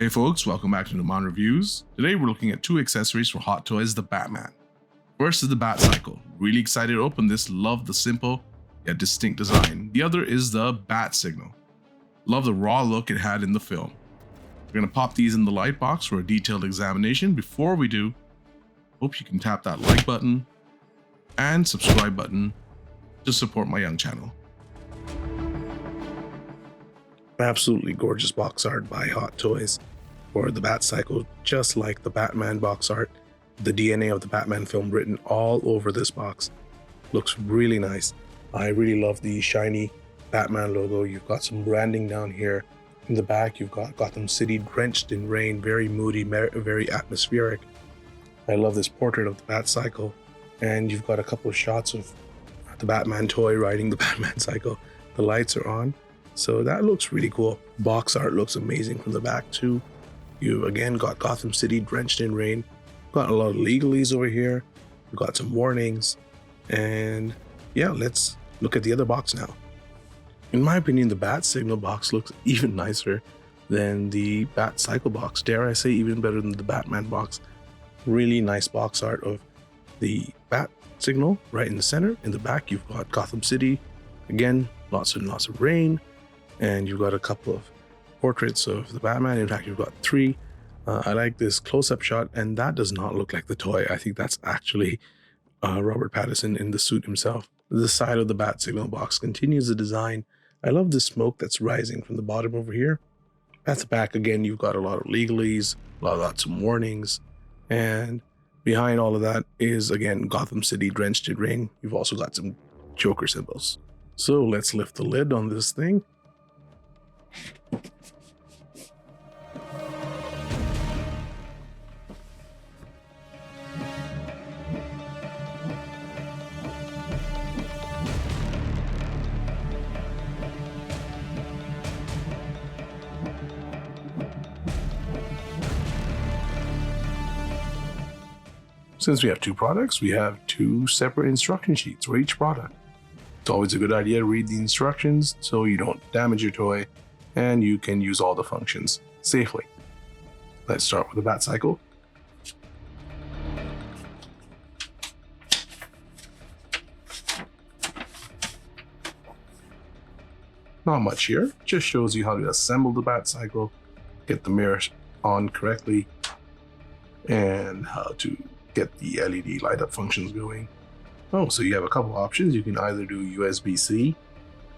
Hey folks, welcome back to Numan Reviews. Today we're looking at two accessories for Hot Toys the Batman. First is the Batcycle. Really excited to open this, love the simple yet distinct design. The other is the Bat-Signal. Love the raw look it had in the film. We're going to pop these in the light box for a detailed examination. Before we do, hope you can tap that like button and subscribe button to support my young channel. Absolutely gorgeous box art by Hot Toys for the Batcycle, just like the Batman box art. The DNA of the Batman film written all over this box. Looks really nice. I really love the shiny Batman logo. You've got some branding down here. In the back, you've got Gotham City drenched in rain, very moody, very atmospheric. I love this portrait of the Batcycle. And you've got a couple of shots of the Batman toy riding the Batman cycle. The lights are on. So that looks really cool. Box art looks amazing from the back too. You've again got Gotham City drenched in rain. Got a lot of legalese over here. We've got some warnings. And yeah, let's look at the other box now. In my opinion, the Bat-Signal box looks even nicer than the Batcycle box. Dare I say even better than the Batman box. Really nice box art of the Bat-Signal right in the center. In the back, you've got Gotham City. Again, lots and lots of rain. And you've got a couple of portraits of the Batman. In fact, you've got three. I like this close-up shot, and that does not look like the toy. I think that's actually Robert Pattinson in the suit himself. The side of the Bat-Signal box continues the design. I love the smoke that's rising from the bottom over here. At the back, again, you've got a lot of legalese, lots of warnings. And behind all of that is, again, Gotham City drenched in rain. You've also got some Joker symbols. So let's lift the lid on this thing. Since we have two products, we have two separate instruction sheets for each product. It's always a good idea to read the instructions so you don't damage your toy and you can use all the functions safely. Let's start with the Batcycle. Not much here, just shows you how to assemble the Batcycle, get the mirror on correctly, and how to get the LED light up functions going. Oh, so you have a couple options. You can either do USB-C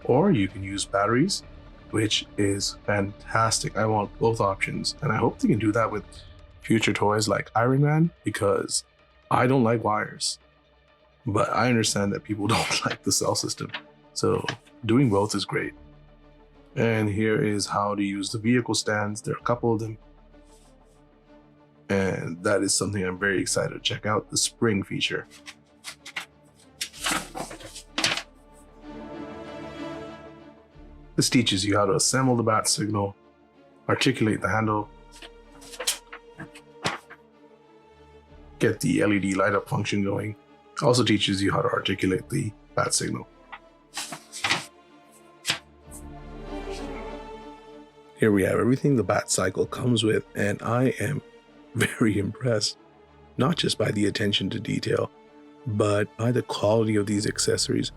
or you can use batteries, which is fantastic. I want both options, and I hope they can do that with future toys like Iron Man, because I don't like wires, but I understand that people don't like the cell system. So doing both is great. And here is how to use the vehicle stands. There are a couple of them. And that is something I'm very excited to check out, the spring feature. This teaches you how to assemble the Bat-Signal, articulate the handle, get the LED light up function going. Also teaches you how to articulate the Bat-Signal. Here we have everything the Batcycle comes with, and I am very impressed, not just by the attention to detail, but by the quality of these accessories.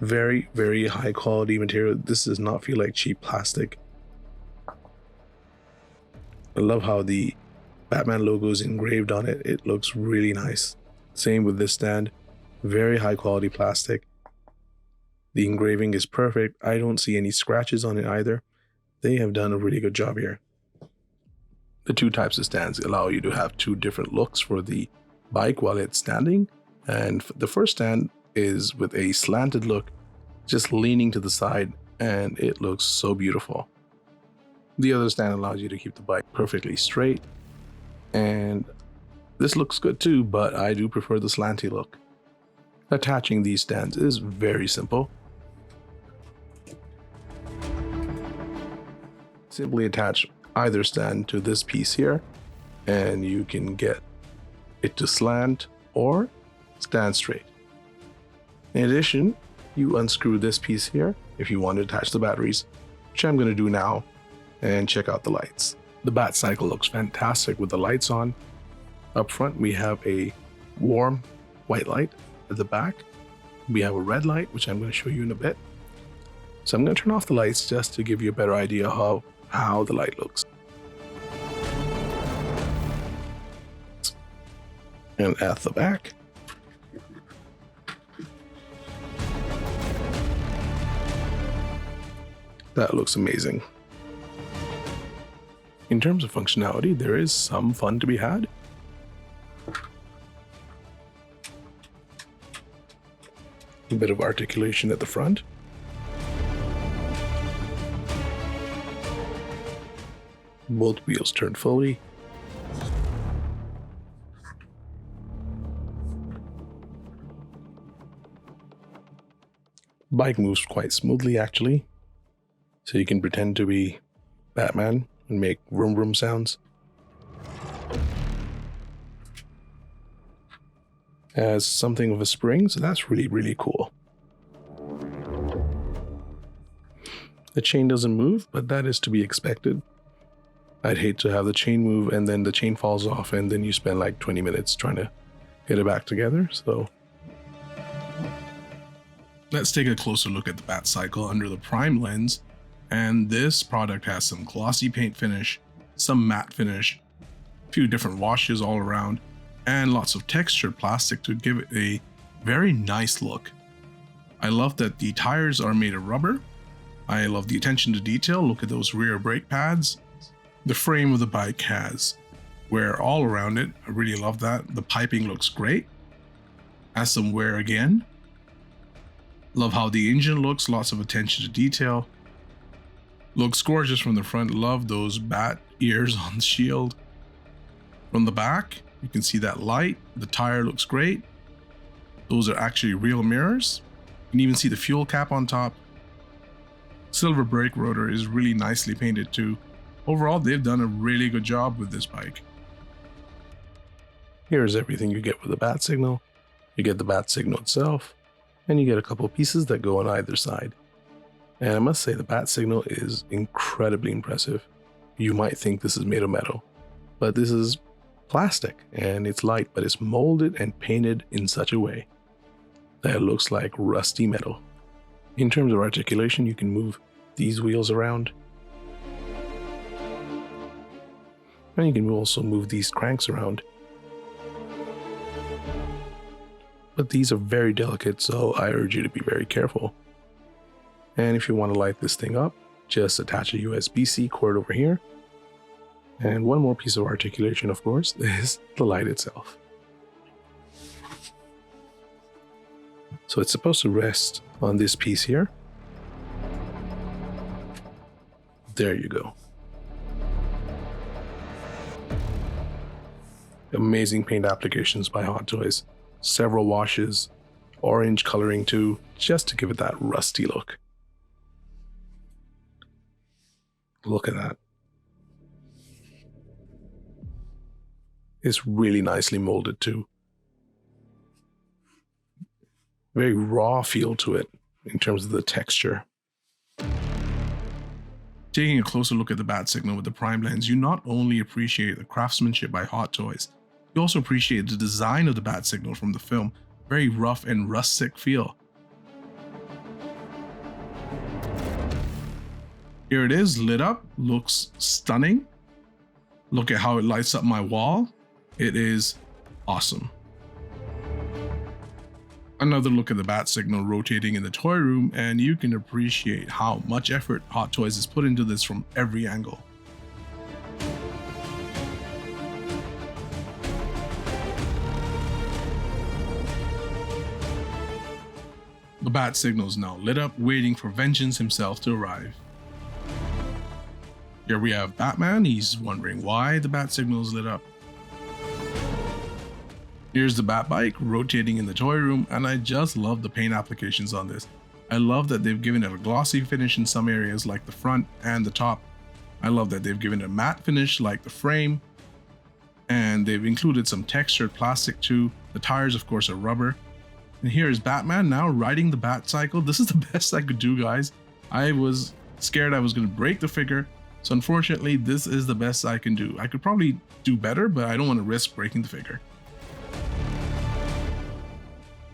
Very, very high quality material. This does not feel like cheap plastic. I love how the Batman logo is engraved on it. It looks really nice. Same with this stand. Very high quality plastic. The engraving is perfect. I don't see any scratches on it either. They have done a really good job here. The two types of stands allow you to have two different looks for the bike while it's standing. And the first stand is with a slanted look, just leaning to the side, and it looks so beautiful. The other stand allows you to keep the bike perfectly straight, and this looks good too, but I do prefer the slanty look. Attaching these stands is very simple. Simply attach either stand to this piece here, and you can get it to slant or stand straight. In addition, you unscrew this piece here if you want to attach the batteries, which I'm going to do now, and check out the lights. The Batcycle looks fantastic with the lights on. Up front, we have a warm white light. At the back, we have a red light, which I'm going to show you in a bit. So I'm going to turn off the lights just to give you a better idea of how the light looks. And at the back, that looks amazing. In terms of functionality, there is some fun to be had. A bit of articulation at the front. Both wheels turn fully. Bike moves quite smoothly actually, so you can pretend to be Batman and make vroom vroom sounds. Has something of a spring, so that's really cool. The chain doesn't move, but that is to be expected. I'd hate to have the chain move and then the chain falls off and then you spend like 20 minutes trying to get it back together, so. Let's take a closer look at the Batcycle under the prime lens, and this product has some glossy paint finish, some matte finish, a few different washes all around, and lots of textured plastic to give it a very nice look. I love that the tires are made of rubber. I love the attention to detail. Look at those rear brake pads. The frame of the bike has wear all around it. I really love that. The piping looks great. Has some wear again. Love how the engine looks, lots of attention to detail. Looks gorgeous from the front. Love those bat ears on the shield. From the back, you can see that light. The tire looks great. Those are actually real mirrors. You can even see the fuel cap on top. Silver brake rotor is really nicely painted too. Overall, they've done a really good job with this bike. Here's everything you get with the Bat-Signal. You get the Bat-Signal itself, and you get a couple pieces that go on either side. And I must say the Bat-Signal is incredibly impressive. You might think this is made of metal, but this is plastic and it's light, but it's molded and painted in such a way that it looks like rusty metal. In terms of articulation, you can move these wheels around. And you can also move these cranks around. But these are very delicate, so I urge you to be very careful. And if you want to light this thing up, just attach a USB-C cord over here. And one more piece of articulation, of course, is the light itself. So it's supposed to rest on this piece here. There you go. Amazing paint applications by Hot Toys. Several washes, orange coloring too, just to give it that rusty look. Look at that. It's really nicely molded too. Very raw feel to it in terms of the texture. Taking a closer look at the Bat-Signal with the prime lens, you not only appreciate the craftsmanship by Hot Toys, you also appreciate the design of the Bat-Signal from the film. Very rough and rustic feel. Here it is, lit up, looks stunning. Look at how it lights up my wall. It is awesome. Another look at the Bat-Signal rotating in the toy room, and you can appreciate how much effort Hot Toys has put into this from every angle. The Bat-Signal is now lit up, waiting for Vengeance himself to arrive. Here we have Batman. He's wondering why the Bat-Signal is lit up. Here's the Bat-Bike rotating in the toy room, and I just love the paint applications on this. I love that they've given it a glossy finish in some areas like the front and the top. I love that they've given it a matte finish like the frame, and they've included some textured plastic too. The tires, of course, are rubber. And here is Batman now riding the Batcycle. This is the best I could do, guys. I was scared I was going to break the figure, So unfortunately, this is the best I can do. I could probably do better, but I don't want to risk breaking the figure.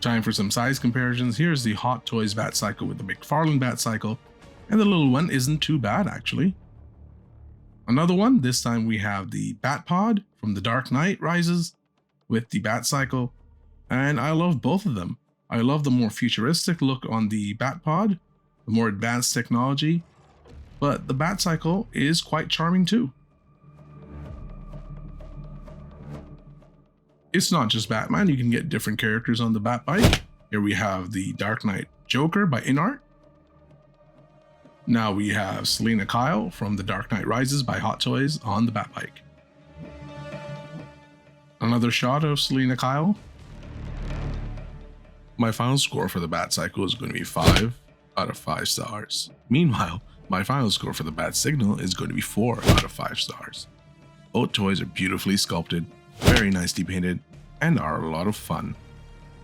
Time for some size comparisons. Here's the Hot Toys Batcycle with the McFarlane Batcycle, and the little one isn't too bad actually. Another one, this time we have the Batpod from The Dark Knight Rises with the Batcycle, and I love both of them. I love the more futuristic look on the Batpod, the more advanced technology, but the Batcycle is quite charming too. It's not just Batman, you can get different characters on the Batbike. Here we have the Dark Knight Joker by InArt. Now we have Selina Kyle from The Dark Knight Rises by Hot Toys on the Batbike. Another shot of Selina Kyle. My final score for the Batcycle is going to be 5 out of 5 stars. Meanwhile, my final score for the Bat-Signal is going to be 4 out of 5 stars. Both toys are beautifully sculpted, very nicely painted, and are a lot of fun.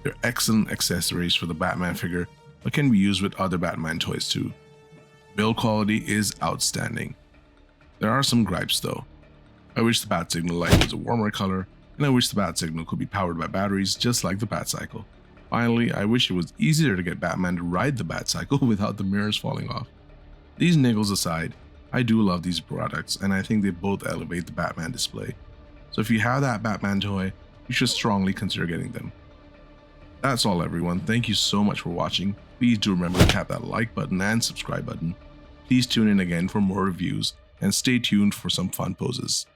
They're excellent accessories for the Batman figure, but can be used with other Batman toys too. Build quality is outstanding. There are some gripes though. I wish the Bat-Signal light was a warmer color, and I wish the Bat-Signal could be powered by batteries just like the Batcycle. Finally, I wish it was easier to get Batman to ride the Batcycle without the mirrors falling off. These niggles aside, I do love these products, and I think they both elevate the Batman display. So if you have that Batman toy, you should strongly consider getting them. That's all everyone, thank you so much for watching. Please do remember to tap that like button and subscribe button. Please tune in again for more reviews, and stay tuned for some fun poses.